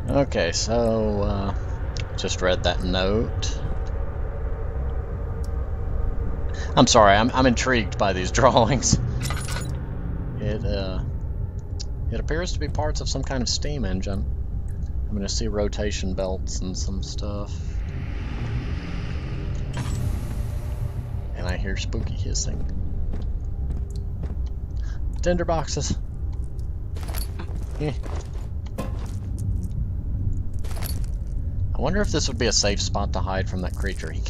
Okay, so just read that note. I'm sorry, I'm intrigued by these drawings. It appears to be parts of some kind of steam engine. I'm gonna see rotation belts and some stuff. And I hear spooky hissing. Tinder boxes. I wonder if this would be a safe spot to hide from that creature. He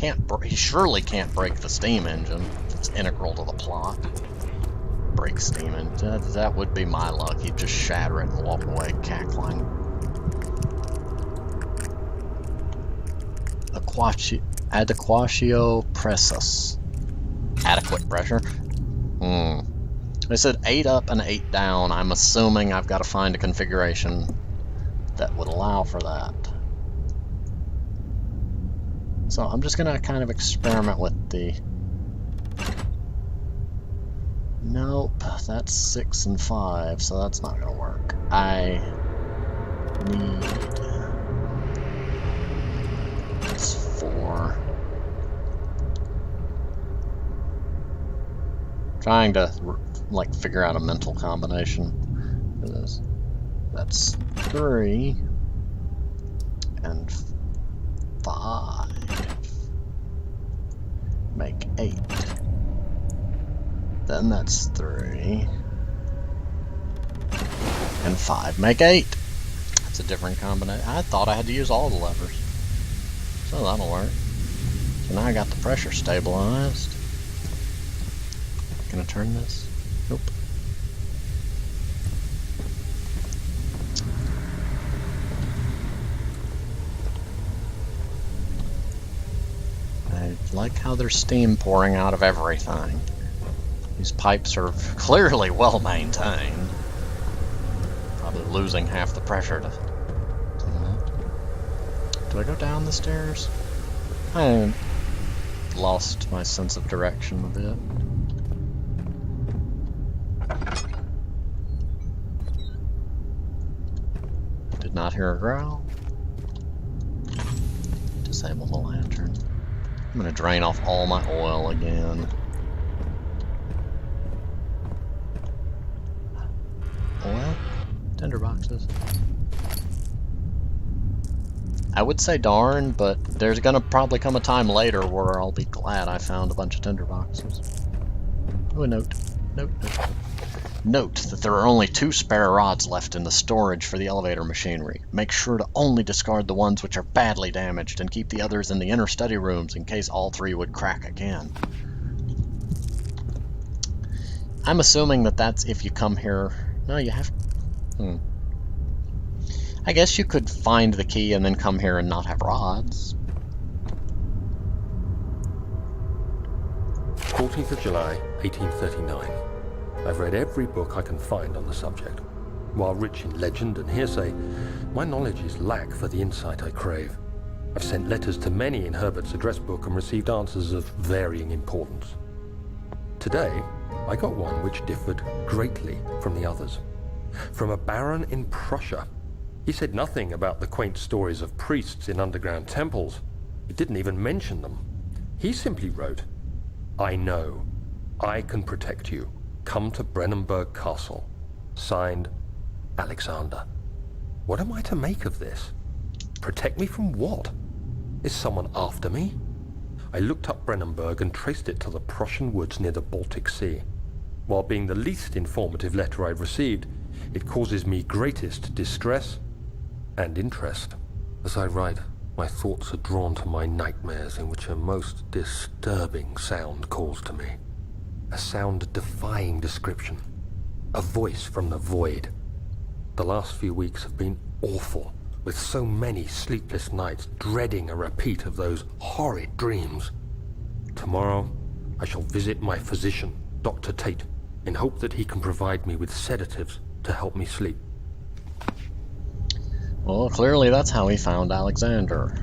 surely can't break the steam engine. It's integral to the plot. Break steam engine. That would be my luck. He'd just shatter it and walk away cackling. Adequatio pressus. Adequate pressure. They said 8 up and 8 down. I'm assuming I've got to find a configuration that would allow for that. So I'm just gonna kind of experiment with the... Nope, that's 6 and 5, so that's not gonna work. I need... That's 4. Trying to like figure out a mental combination for this. That's 3 and 5 make 8. Then that's 3 and 5 make 8. That's a different combination. I thought I had to use all the levers, so that'll work. So now I got the pressure stabilized. Gonna turn this? Nope. I like how there's steam pouring out of everything. These pipes are clearly well maintained. Probably losing half the pressure to that. Do I go down the stairs? I lost my sense of direction a bit. Did not hear a growl. Disable the lantern. I'm gonna drain off all my oil again. Oil? Tinderboxes. I would say darn, but there's gonna probably come a time later where I'll be glad I found a bunch of tinderboxes. Oh, a note. Note. Note that there are only 2 spare rods left in the storage for the elevator machinery. Make sure to only discard the ones which are badly damaged and keep the others in the inner study rooms in case all 3 would crack again. I'm assuming that that's if you come here... No, you have... I guess you could find the key and then come here and not have rods. 14th of July, 1839. I've read every book I can find on the subject. While rich in legend and hearsay, my knowledge is lack for the insight I crave. I've sent letters to many in Herbert's address book and received answers of varying importance. Today, I got one which differed greatly from the others. From a baron in Prussia. He said nothing about the quaint stories of priests in underground temples. He didn't even mention them. He simply wrote, "I know. I can protect you. Come to Brennenburg Castle. Signed, Alexander." What am I to make of this? Protect me from what? Is someone after me? I looked up Brennenburg and traced it to the Prussian woods near the Baltic Sea. While being the least informative letter I've received, it causes me greatest distress and interest. As I write, my thoughts are drawn to my nightmares in which a most disturbing sound calls to me. A sound defying description. A voice from the void. The last few weeks have been awful, with so many sleepless nights dreading a repeat of those horrid dreams. Tomorrow, I shall visit my physician, Dr. Tate, in hope that he can provide me with sedatives to help me sleep. Well, clearly that's how he found Alexander.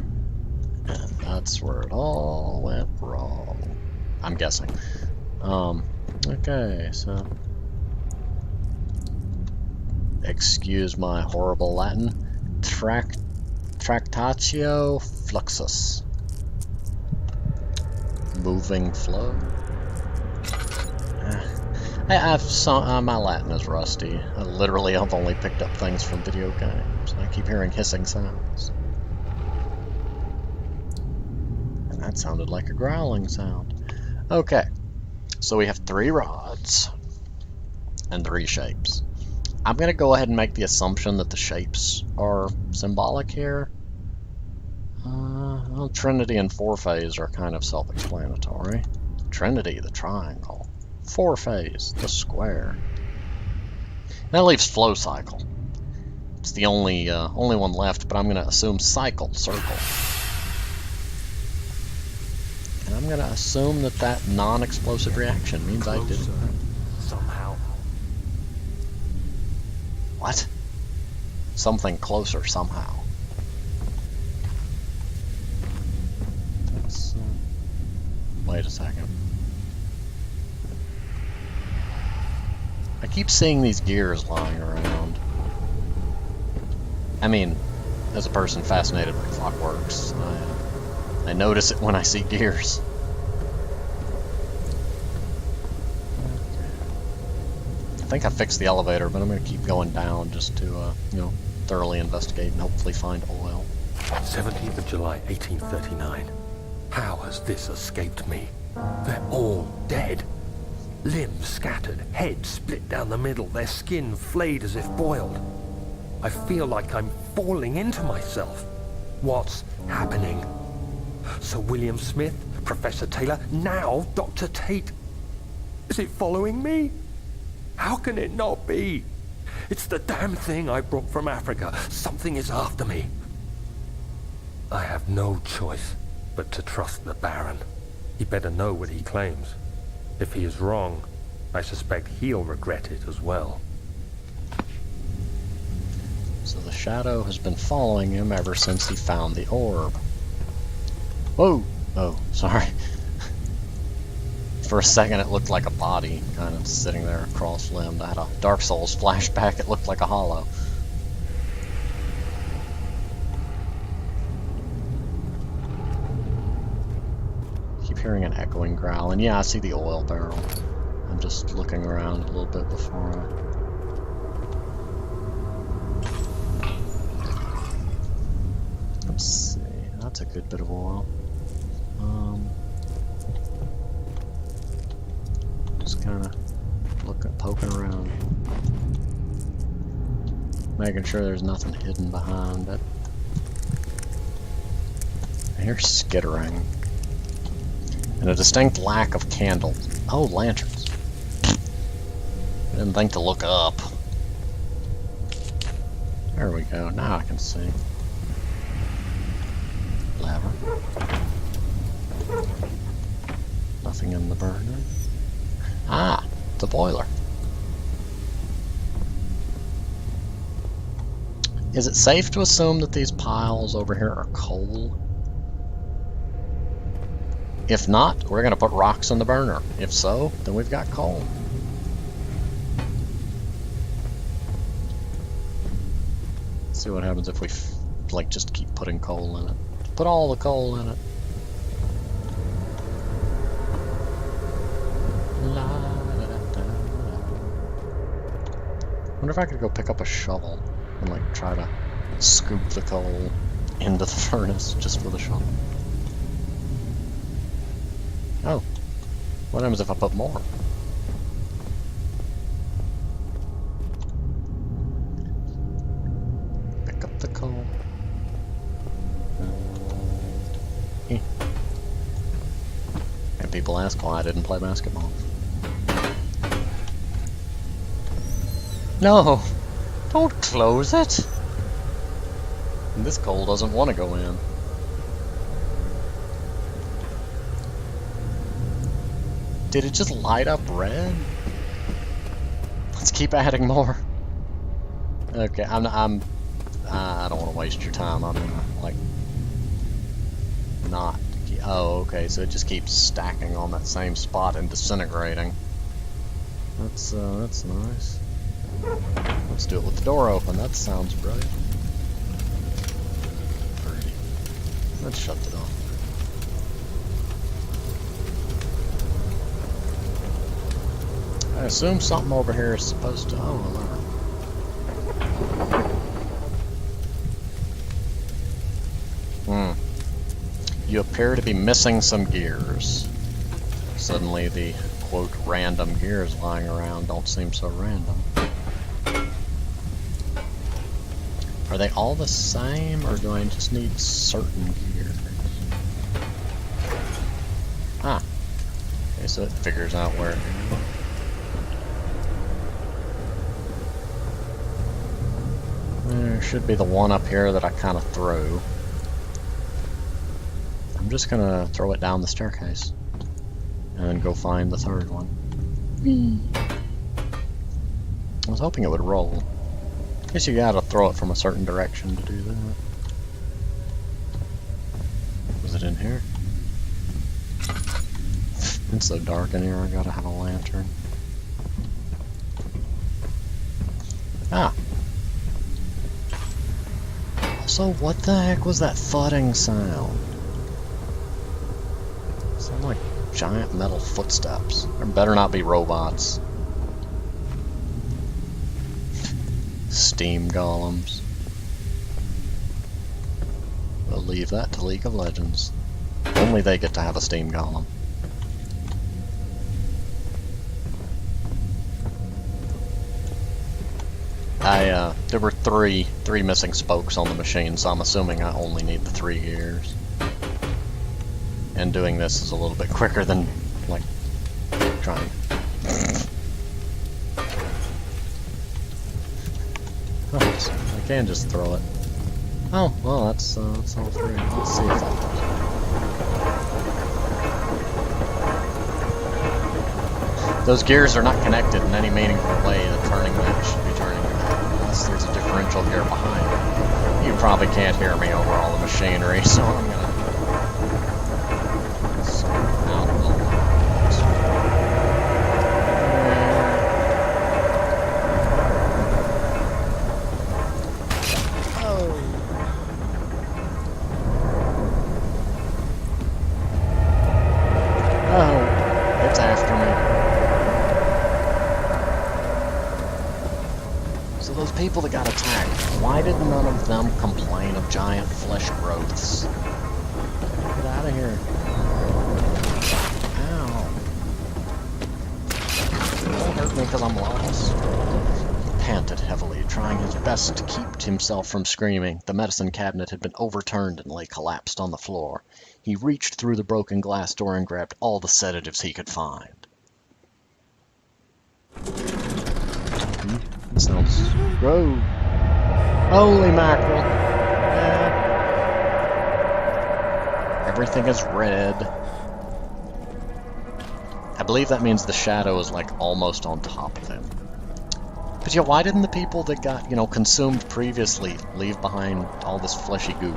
And that's where it all went wrong. I'm guessing. Okay, so... Excuse my horrible Latin. Tractatio fluxus. Moving flow. My Latin is rusty. I've only picked up things from video games. I keep hearing hissing sounds. And that sounded like a growling sound. Okay, so we have 3 rods and 3 shapes. I'm going to go ahead and make the assumption that the shapes are symbolic here. Well, Trinity and 4-phase are kind of self-explanatory. Trinity, the triangle. 4-phase, the square. That leaves flow cycle. It's the only one left, but I'm going to assume cycle, circle. And I'm going to assume that non-explosive reaction means I did it. Somehow. What? Something closer somehow. That's, wait a second. I keep seeing these gears lying around. I mean, as a person fascinated by clockworks, I notice it when I see gears. I think I fixed the elevator, but I'm going to keep going down just to, thoroughly investigate and hopefully find oil. 17th of July, 1839. How has this escaped me? They're all dead. Limbs scattered, heads split down the middle, their skin flayed as if boiled. I feel like I'm falling into myself. What's happening? Sir William Smith, Professor Taylor, now Dr. Tate. Is it following me? How can it not be? It's the damn thing I brought from Africa. Something is after me. I have no choice but to trust the Baron. He better know what he claims. If he is wrong, I suspect he'll regret it as well. So the shadow has been following him ever since he found the orb. Whoa! Oh, sorry. For a second it looked like a body, kind of sitting there cross-limbed. I had a Dark Souls flashback, it looked like a hollow. Keep hearing an echoing growl, and yeah, I see the oil barrel. I'm just looking around a little bit before let's see, that's a good bit of oil. Just kind of poking around, making sure there's nothing hidden behind it. I hear skittering. And a distinct lack of candles. Oh, lanterns. I didn't think to look up. There we go. Now I can see. Lever. Nothing in the burner. Ah, the boiler. Is it safe to assume that these piles over here are coal? If not, we're going to put rocks in the burner. If so, then we've got coal. Let's see what happens if we just keep putting coal in it. Put all the coal in it. Wonder if I could go pick up a shovel and try to scoop the coal into the furnace just with a shovel. Oh, what happens if I put more? Pick up the coal. And people ask why I didn't play basketball. No! Don't close it! And this coal doesn't want to go in. Did it just light up red? Let's keep adding more. Okay, I don't want to waste your time. I'm gonna not. Oh, okay. So it just keeps stacking on that same spot and disintegrating. That's nice. Let's do it with the door open. That sounds brilliant. Let's shut it off. I assume something over here is supposed to... Oh, alarm. You appear to be missing some gears. Suddenly the, quote, random gears lying around don't seem so random. Are they all the same, or do I just need certain gears? Ah. Okay, so it figures out where... There should be the one up here that I kind of threw. I'm just gonna throw it down the staircase. And then go find the third one. I was hoping it would roll. Guess you gotta throw it from a certain direction to do that. Was it in here? It's so dark in here, I gotta have a lantern. Ah! Also, what the heck was that thudding sound? Sound like giant metal footsteps. There better not be robots. Steam golems. We'll leave that to League of Legends. Only they get to have a steam golem. There were three missing spokes on the machine, so I'm assuming I only need the 3 gears. And doing this is a little bit quicker than, like, trying. I can just throw it. Oh, well, that's all 3. Let's see if that does. Those gears are not connected in any meaningful way. The turning lamp should be turning unless there's a differential gear behind it. You probably can't hear me over all the machinery, so I'm gonna... people that got attacked, why did none of them complain of giant flesh growths? Get out of here. Ow. Don't hurt me because I'm lost. He panted heavily, trying his best to keep himself from screaming. The medicine cabinet had been overturned and lay collapsed on the floor. He reached through the broken glass door and grabbed all the sedatives he could find. Sounds grow. Holy mackerel. Yeah. Everything is red. I believe that means the shadow is like almost on top of him. But yeah, why didn't the people that got, consumed previously leave behind all this fleshy goo?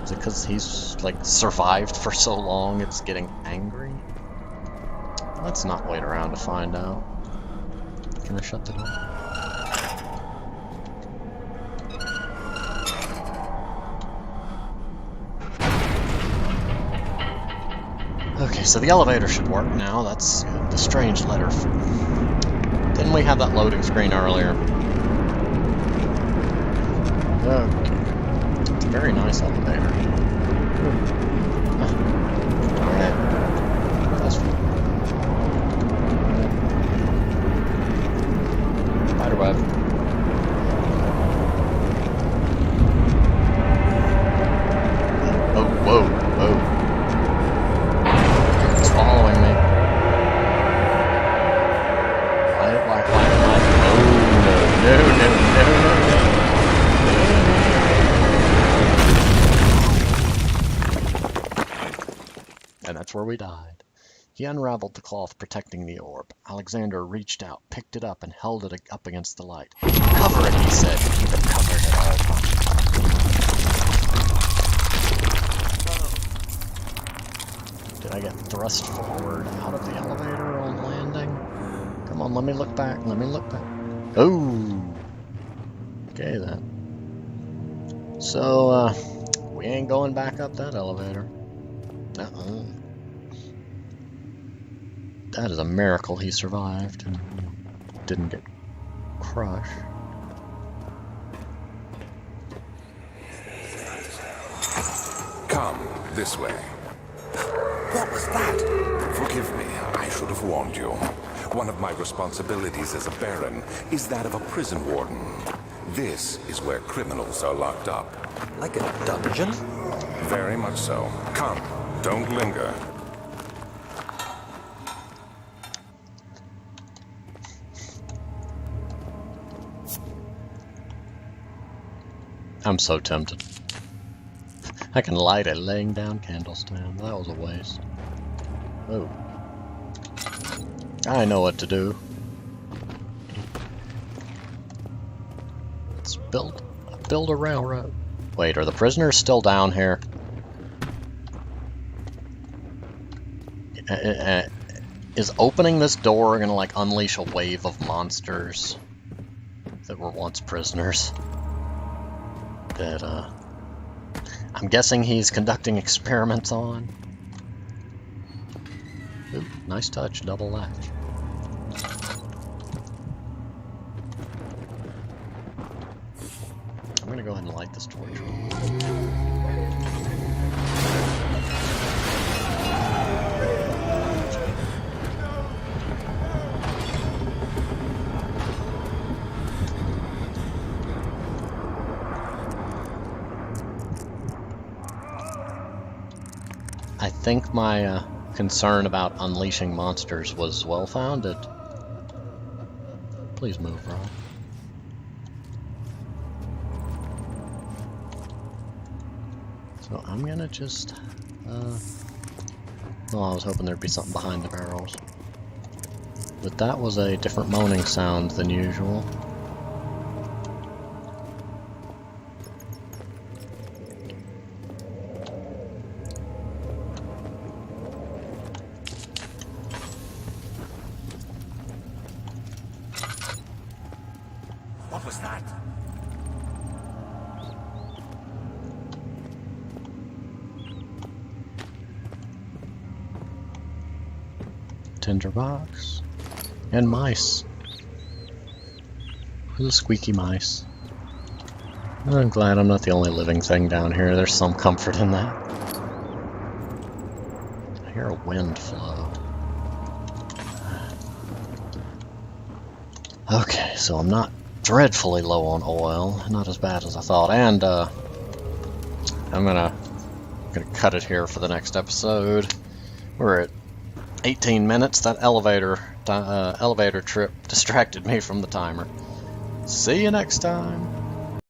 Is it because he's like survived for so long it's getting angry? Let's not wait around to find out. Can I shut the door? Okay, so the elevator should work now. That's good. The strange letter. Didn't we have that loading screen earlier? Okay. It's a very nice elevator. Alright. That's fine. Spiderweb. Oh, whoa, whoa. Following me. Why? No. And that's where we died. He unraveled the cloth protecting the orb. Alexander reached out, picked it up, and held it up against the light. Cover it, he said. Keep it covered at all times. Did I get thrust forward out of the elevator on landing? Come on, let me look back. Oh! Okay, then. So, We ain't going back up that elevator. Uh-uh. That is a miracle he survived and didn't get crushed. Come, this way. What was that? Forgive me, I should have warned you. One of my responsibilities as a Baron is that of a prison warden. This is where criminals are locked up. Like a dungeon? Very much so. Come, don't linger. I'm so tempted. I can light a laying down candle stand. That was a waste. Oh. I know what to do. Let's build a railroad. Wait, are the prisoners still down here? Is opening this door gonna like unleash a wave of monsters that were once prisoners? That I'm guessing he's conducting experiments on. Ooh, nice touch, double latch. I'm gonna go ahead and light this torch. I think my concern about unleashing monsters was well-founded. Please move, Rob. So I'm gonna just, well, I was hoping there'd be something behind the barrels. But that was a different moaning sound than usual. What was that? Tinderbox. And mice. Little squeaky mice. I'm glad I'm not the only living thing down here. There's some comfort in that. I hear a wind flow. Okay, so I'm not dreadfully low on oil. Not as bad as I thought. And I'm gonna cut it here for the next episode. We're at 18 minutes. That elevator trip distracted me from the timer. See you next time.